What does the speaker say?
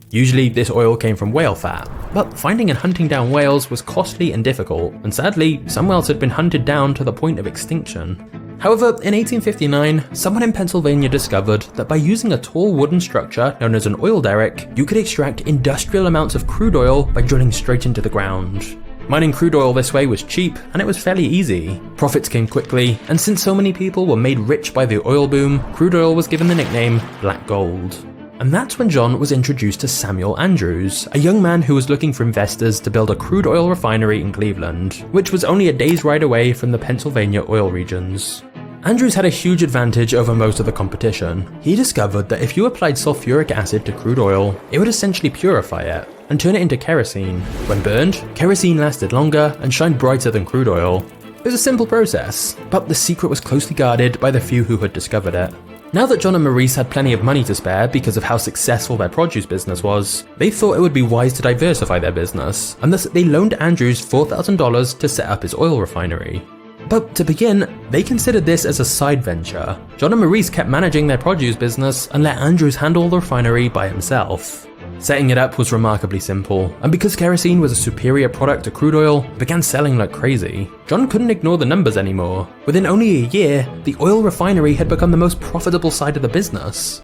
Usually this oil came from whale fat, but finding and hunting down whales was costly and difficult, and sadly, some whales had been hunted down to the point of extinction. However, in 1859, someone in Pennsylvania discovered that by using a tall wooden structure known as an oil derrick, you could extract industrial amounts of crude oil by drilling straight into the ground. Mining crude oil this way was cheap, and it was fairly easy. Profits came quickly, and since so many people were made rich by the oil boom, crude oil was given the nickname Black Gold. And that's when John was introduced to Samuel Andrews, a young man who was looking for investors to build a crude oil refinery in Cleveland, which was only a day's ride away from the Pennsylvania oil regions. Andrews had a huge advantage over most of the competition. He discovered that if you applied sulfuric acid to crude oil, it would essentially purify it and turn it into kerosene. When burned, kerosene lasted longer and shined brighter than crude oil. It was a simple process, but the secret was closely guarded by the few who had discovered it. Now that John and Maurice had plenty of money to spare because of how successful their produce business was, they thought it would be wise to diversify their business, and thus they loaned Andrews $4,000 to set up his oil refinery. But to begin, they considered this as a side venture. John and Maurice kept managing their produce business and let Andrews handle the refinery by himself. Setting it up was remarkably simple, and because kerosene was a superior product to crude oil, it began selling like crazy. John couldn't ignore the numbers anymore. Within only a year, the oil refinery had become the most profitable side of the business.